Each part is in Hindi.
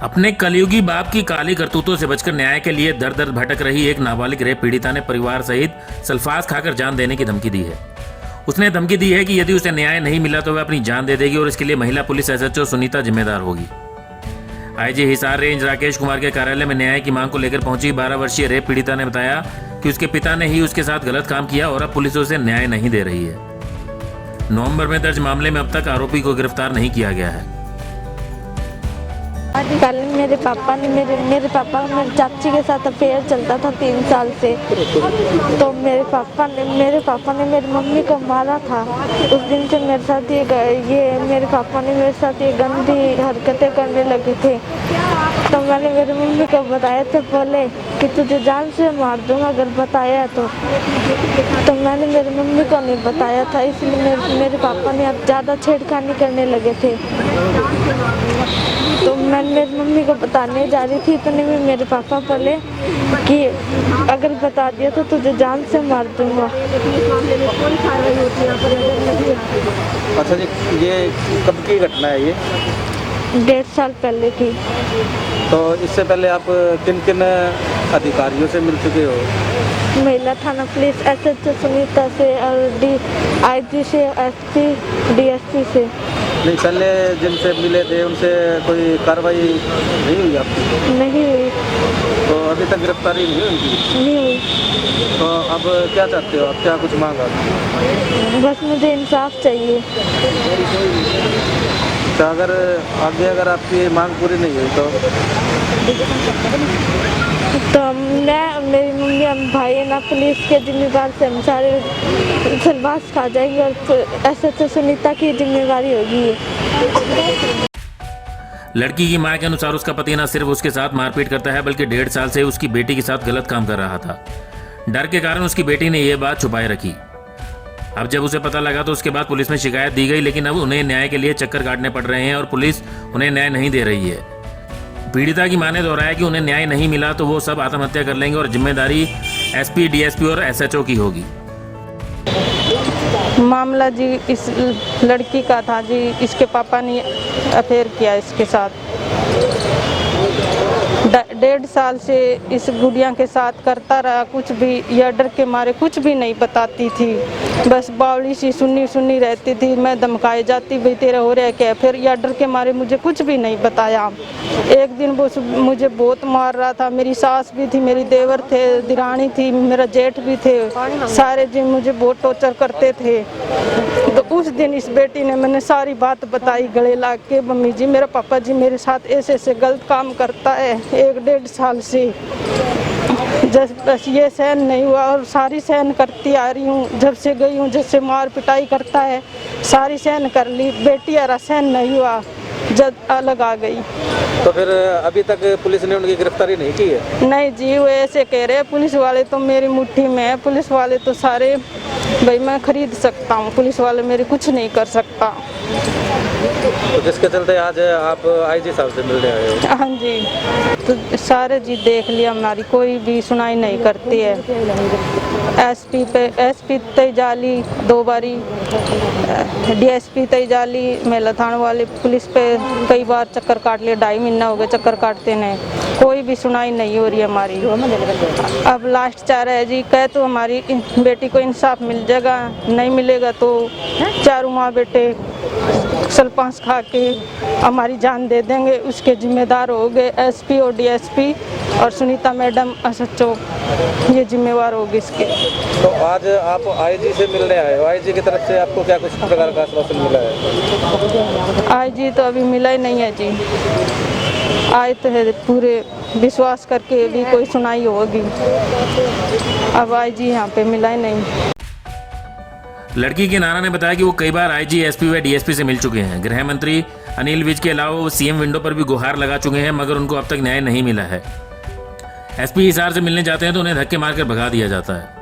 अपने कलयुगी बाप की काली करतूतों से बचकर न्याय के लिए दर दर भटक रही एक नाबालिग रेप पीड़िता ने परिवार सहित सल्फास खाकर जान देने की धमकी दी है। उसने धमकी दी है कि यदि उसे न्याय नहीं मिला तो वह अपनी जान दे देगी और इसके लिए महिला पुलिस एसएचओ सुनीता जिम्मेदार होगी। आईजी हिसार रेंज राकेश कुमार के कार्यालय में न्याय की मांग को लेकर पहुंची 12 वर्षीय रेप पीड़िता ने बताया कि उसके पिता ने ही उसके साथ गलत काम किया और अब पुलिस उसे न्याय नहीं दे रही है। नवंबर में दर्ज मामले में अब तक आरोपी को गिरफ्तार नहीं किया गया है। कल मेरे पापा मेरे चाची के साथ अफेयर चलता था 3 साल से। तो मेरे पापा ने मेरी मम्मी को मारा था। उस दिन से मेरे साथ मेरे पापा ने मेरे साथ ये गंदी हरकतें करने लगे थे। तो मैंने मेरी मम्मी को बताया था बोले कि तुझे जान से मार दूंगा अगर बताया तो मैंने मेरी मम्मी को नहीं बताया था, इसलिए मेरे पापा ने अब ज़्यादा छेड़खानी करने लगे थे। तो मैं मेरी मम्मी को बताने जा रही थी, इतने में मेरे पापा बोले कि अगर बता दिया तो तुझे जान से मार दूंगा। अच्छा जी, ये कब की घटना है? ये 1.5 साल पहले की। तो इससे पहले आप किन किन अधिकारियों से मिल चुके हो? महिला थाना पुलिस एसएचओ सुनीता से और आईजी से, एसपी, डीएसपी से। नहीं, पहले जिनसे मिले थे उनसे कोई कार्रवाई नहीं हुई आपकी? नहीं हुई। तो अभी तक गिरफ्तारी नहीं हुई उनकी? नहीं हुई। तो अब क्या चाहते हो आप? क्या कुछ मांगा? बस मुझे इंसाफ चाहिए। तो अगर आपकी मांग पूरी नहीं हुई तो मेरी मम्मी हम भाई है ना पुलिस के जिम्मेदार से हम सारे सलवास खा जाएंगे और एसएचओ सुनीता की जिम्मेदारी होगी। लड़की की मां के अनुसार उसका पति न सिर्फ उसके साथ मारपीट करता है बल्कि 1.5 साल से उसकी बेटी के साथ गलत काम कर रहा था। डर के कारण उसकी बेटी ने यह बात छुपाए रखी। अब जब उसे पता लगा तो उसके बाद पुलिस में शिकायत दी गई, लेकिन अब उन्हें न्याय के लिए चक्कर काटने पड़ रहे हैं और पुलिस उन्हें न्याय नहीं दे रही है। पीड़िता की मां ने दोहराया कि उन्हें न्याय नहीं मिला तो वो सब आत्महत्या कर लेंगे और जिम्मेदारी एसपी, डीएसपी और एसएचओ की होगी। मामला जी इस लड़की का था जी, इसके पापा ने अफेयर किया इसके साथ। 1.5 साल से इस गुड़िया के साथ करता रहा, कुछ भी या डर के मारे कुछ भी नहीं बताती थी, बस बावली सी सुन्नी रहती थी। मैं धमकाई जाती भाई तेरा हो रहा है क्या, फिर या डर के मारे मुझे कुछ भी नहीं बताया। एक दिन वो मुझे बहुत मार रहा था। मेरी सास भी थी, मेरी देवर थे, दिरानी थी, मेरा जेठ भी थे, सारे जी मुझे बहुत टॉर्चर करते थे। तो उस दिन इस बेटी ने मैंने सारी बात बताई गले ला के, मम्मी जी मेरा पापा जी मेरे साथ ऐसे गलत काम करता है 1.5 साल से। बस ये सहन नहीं हुआ और सारी सहन करती आ रही हूँ जब से गई हूँ। जब से मार पिटाई करता है सारी सहन कर ली, बेटी यारा सहन नहीं हुआ जब अलग आ गई। तो फिर अभी तक पुलिस ने उनकी गिरफ्तारी नहीं की है? नहीं जी, वो ऐसे कह रहे हैं पुलिस वाले तो मेरी मुट्ठी में है, पुलिस वाले तो सारे भाई मैं खरीद सकता हूँ, पुलिस वाले मेरे कुछ नहीं कर सकता। तो जिसके चलते आज आप आईजी साहब से मिलने आए हो? हाँ जी, तो सारे जी देख लिया, हमारी कोई भी सुनाई नहीं करती है। एसपी तेजाली 2 बारी, डीएसपी तेजाली, महिला थाना वाले पुलिस पे कई बार चक्कर काट लिए, 2.5 महीना हो गए चक्कर काटते ने, कोई भी सुनाई नहीं हो रही है हमारी। अब लास्ट चाह रहा है जी, कह तो हमारी बेटी को इंसाफ मिल जाएगा, नहीं मिलेगा तो चारों माँ बेटे सल्फास खा के हमारी जान दे देंगे। उसके जिम्मेदार हो गए एसपी और डीएसपी और सुनीता मैडम एसएचओ, ये जिम्मेवार होगी इसके। तो आज आप आईजी से मिलने आए हो, आईजी की तरफ से आपको क्या कुछ प्रकार का आश्वासन मिला है? आईजी तो अभी मिला ही नहीं है जी, आए तो है पूरे विश्वास करके भी कोई सुनाई होगी, अब आईजी यहाँ पे मिला ही नहीं। लड़की के नाना ने बताया कि वो कई बार आईजी, एसपी व डीएसपी से मिल चुके हैं। गृह मंत्री अनिल विज के अलावा वो सीएम विंडो पर भी गुहार लगा चुके हैं, मगर उनको अब तक न्याय नहीं मिला है। एसपी हिसार से मिलने जाते हैं तो उन्हें धक्के मारकर भगा दिया जाता है।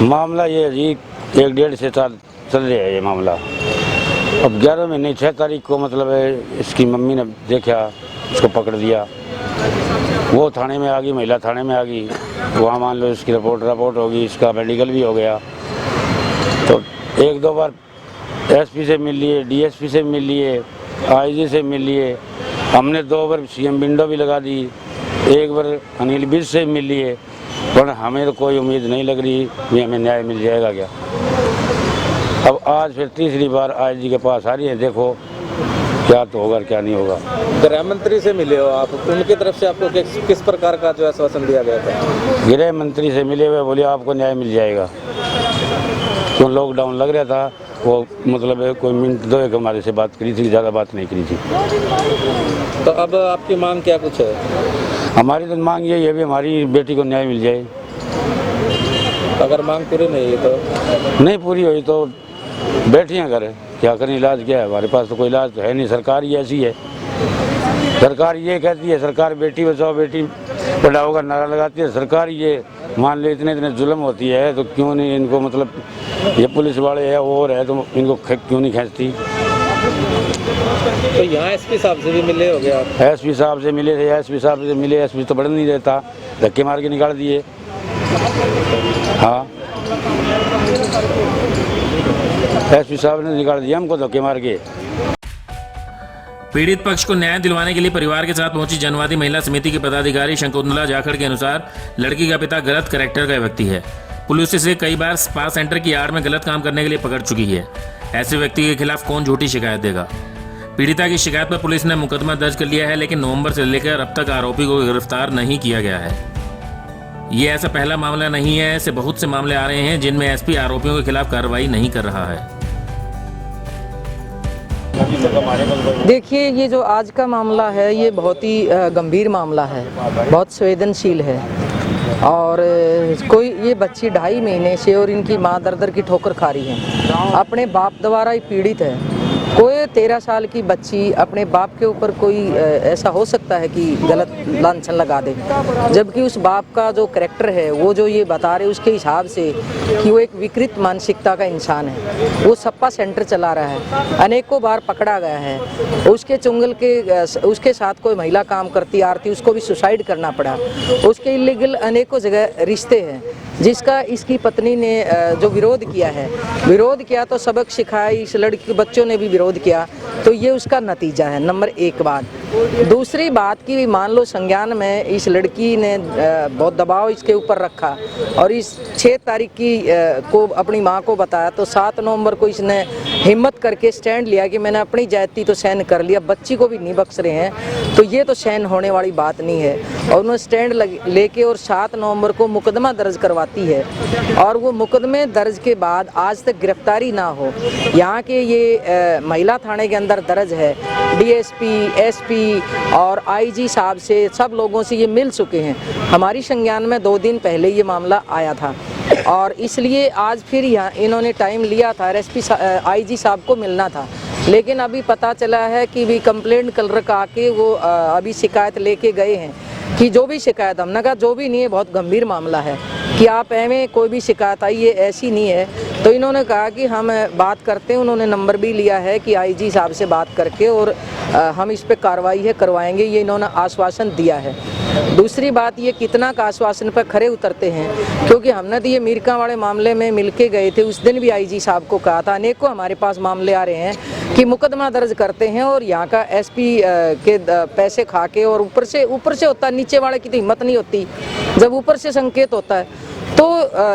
मामला ये जी 1.5 से चल रहा है ये मामला। अब 11 महीने 6 तारीख को मतलब है इसकी मम्मी ने देखा, उसको पकड़ दिया, वो थाने में आ गई, महिला थाने में आ गई, वहाँ मान लो इसकी रिपोर्ट होगी, इसका मेडिकल भी हो गया। तो 1-2 बार एसपी से मिल लिए, डीएसपी से मिल लिए, आईजी से मिल लिए, हमने 2 बार सीएम विंडो भी लगा दी, 1 बार अनिल विज से मिल लिए, पर हमें तो कोई उम्मीद नहीं लग रही कि हमें न्याय मिल जाएगा क्या। अब आज फिर तीसरी बार आईजी के पास आ रही है, देखो क्या तो होगा क्या नहीं होगा। गृह मंत्री से मिले हो आप, उनकी तरफ से आपको किस प्रकार का जो आश्वासन दिया गया था? गृह मंत्री से मिले हुए बोले आपको न्याय मिल जाएगा, क्यों लॉकडाउन लग रहा था, वो मतलब कोई मिनट 2 एक हमारे से बात करी थी, ज़्यादा बात नहीं करी थी। तो अब आपकी मांग क्या कुछ है? हमारी तो मांग यही है भी हमारी बेटी को न्याय मिल जाए। अगर मांग पूरी नहीं हुई तो? नहीं पूरी हुई तो बैठे हैं घर, क्या करें, इलाज क्या है, हमारे पास तो कोई इलाज तो है नहीं। सरकार ही ऐसी है, सरकार ये कहती है, सरकार बेटी बचाओ बेटी पढ़ाओ का नारा लगाती है, सरकार ये मान लो इतने जुल्म होती है तो क्यों नहीं इनको, मतलब ये पुलिस वाले है और है तो इनको क्यों नहीं खींचती। तो यहाँ एसपी साहब से भी मिले हो गया आप? एसपी साहब से मिले थे, एसपी साहब से मिले, एसपी तो बढ़ नहीं देता, धक्के मार के निकाल दिए। हाँ, एसपी साहब ने निकाल दिया हमको धक्के मार के। पीड़ित पक्ष को न्याय दिलवाने के लिए परिवार के साथ पहुंची जनवादी महिला समिति की पदाधिकारी शंकुतला जाखड़ के अनुसार लड़की का पिता गलत कैरेक्टर का व्यक्ति है। पुलिस इसे कई बार स्पा सेंटर की आड़ में गलत काम करने के लिए पकड़ चुकी है। ऐसे व्यक्ति के खिलाफ कौन झूठी शिकायत देगा। पीड़िता की शिकायत पर पुलिस ने मुकदमा दर्ज कर लिया है, लेकिन नवंबर से लेकर अब तक आरोपी को गिरफ्तार नहीं किया गया है। ये ऐसा पहला मामला नहीं है, ऐसे बहुत से मामले आ रहे हैं जिनमें एसपी आरोपियों के खिलाफ कार्रवाई नहीं कर रहा है। देखिए, ये जो आज का मामला है ये बहुत ही गंभीर मामला है, बहुत संवेदनशील है। और कोई ये बच्ची 2.5 महीने से और इनकी माँ दर दर की ठोकर खा रही है, अपने बाप द्वारा ही पीड़ित है। कोई 13 साल की बच्ची अपने बाप के ऊपर कोई ऐसा हो सकता है कि गलत लांछन लगा दे, जबकि उस बाप का जो कैरेक्टर है वो जो ये बता रहे उसके हिसाब से कि वो एक विकृत मानसिकता का इंसान है। वो सप्पा सेंटर चला रहा है, अनेकों बार पकड़ा गया है। उसके चुंगल के उसके साथ कोई महिला काम करती आ रही, उसको भी सुसाइड करना पड़ा। उसके इलीगल अनेकों जगह रिश्ते हैं, जिसका इसकी पत्नी ने जो विरोध किया तो सबक सिखाया, इस लड़की के बच्चों ने भी विरोध किया, तो ये उसका नतीजा है। नंबर 1 बात। दूसरी बात कि मान लो संज्ञान में इस लड़की ने बहुत दबाव इसके ऊपर रखा और इस 6 तारीख की को अपनी माँ को बताया, तो 7 नवंबर को इसने हिम्मत करके स्टैंड लिया कि मैंने अपनी जाति तो सहन कर लिया, बच्ची को भी नहीं बख्श रहे हैं, तो ये तो सहन होने वाली बात नहीं है। और उन्होंने स्टैंड लेके और 7 नवंबर को मुकदमा दर्ज करवाती है, और वो मुकदमे दर्ज के बाद आज तक गिरफ्तारी ना हो। यहाँ के ये महिला थाने के अंदर दर्ज है, डीएसपी, एसपी और आईजी साहब से सब लोगों से ये मिल चुके हैं। हमारी संज्ञान में 2 दिन पहले ये मामला आया था और इसलिए आज फिर यहाँ इन्होंने टाइम लिया था, एसपी आईजी साहब को मिलना था, लेकिन अभी पता चला है कि भी कंप्लेंट कलर आके वो अभी शिकायत लेके गए हैं कि जो भी शिकायत, हमने कहा जो भी नहीं है, बहुत गंभीर मामला है कि आप में कोई भी शिकायत आई है ऐसी नहीं है, तो इन्होंने कहा कि हम बात करते हैं। उन्होंने नंबर भी लिया है कि आईजी साहब से बात करके और हम इस पे कार्रवाई करवाएंगे, ये इन्होंने आश्वासन दिया है। दूसरी बात, ये कितना का आश्वासन पर खरे उतरते हैं, क्योंकि हमने तो ये मीरका वाले मामले में मिलके गए थे, उस दिन भी आईजी साहब को कहा था। अनेकों हमारे पास मामले आ रहे हैं कि मुकदमा दर्ज करते हैं और यहाँ का एसपी के पैसे खा के, और ऊपर से होता है, नीचे वाले की तो हिम्मत नहीं होती, जब ऊपर से संकेत होता है तो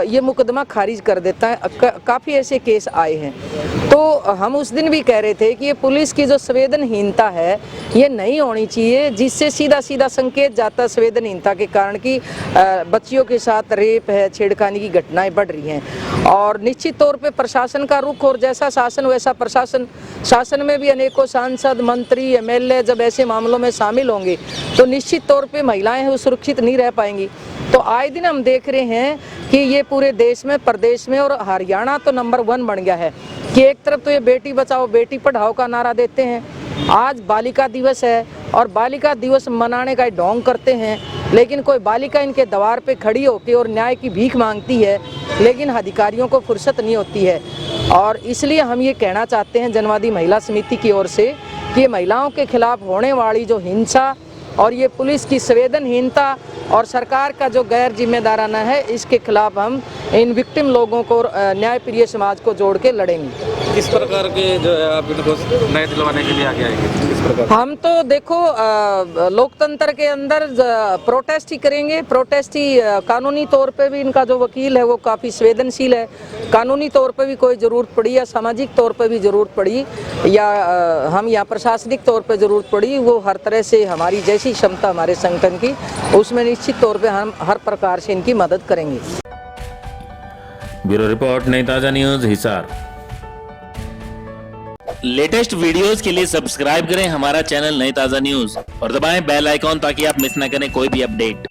ये मुकदमा खारिज कर देता है। काफ़ी ऐसे केस आए हैं। तो हम उस दिन भी कह रहे थे कि ये पुलिस की जो संवेदनहीनता है ये नहीं होनी चाहिए, जिससे सीधा संकेत जाता है संवेदनहीनता के कारण कि बच्चियों के साथ रेप है, छेड़खानी की घटनाएं बढ़ रही हैं। और निश्चित तौर पे प्रशासन का रुख, और जैसा शासन वैसा प्रशासन, शासन में भी अनेकों सांसद, मंत्री, एमएलए जब ऐसे मामलों में शामिल होंगे तो निश्चित तौर पे महिलाएं हैं वो सुरक्षित नहीं रह पाएंगी। तो आए दिन हम देख रहे हैं कि ये पूरे देश में, प्रदेश में और हरियाणा तो नंबर 1 बन गया है कि एक तरफ तो ये बेटी बचाओ बेटी पढ़ाओ का नारा देते हैं, आज बालिका दिवस है और बालिका दिवस मनाने का ढोंग करते हैं, लेकिन कोई बालिका इनके द्वार पे खड़ी होकर और न्याय की भीख मांगती है, लेकिन अधिकारियों को फुर्सत नहीं होती है। और इसलिए हम ये कहना चाहते हैं जनवादी महिला समिति की ओर से कि महिलाओं के खिलाफ होने वाली जो हिंसा और ये पुलिस की संवेदनहीनता और सरकार का जो गैर जिम्मेदाराना है, इसके खिलाफ हम इन विक्टिम लोगों को न्यायप्रिय समाज को जोड़ के लड़ेंगे। किस प्रकार के जो है आप इनको न्याय दिलवाने के लिए आगे आएंगे? किस प्रकार? हम तो देखो लोकतंत्र के अंदर प्रोटेस्ट ही करेंगे। प्रोटेस्ट ही कानूनी तौर पे भी इनका जो वकील है वो काफ़ी संवेदनशील है। कानूनी तौर पे भी कोई ज़रूरत पड़ी या सामाजिक तौर पे भी ज़रूरत पड़ी या हम यहाँ प्रशासनिक तौर पे ज़रूरत पड़ी, वो हर तरह से हमारी जैसी क्षमता हमारे संगठन की, उसमें निश्चित तौर पे हम हर प्रकार से इनकी मदद करेंगे। ब्यूरो रिपोर्ट, नई ताज़ा न्यूज़, हिसार। लेटेस्ट वीडियोस के लिए सब्सक्राइब करें हमारा चैनल नई ताज़ा न्यूज़ और दबाएं बेल आइकॉन ताकि आप मिस ना करें कोई भी अपडेट।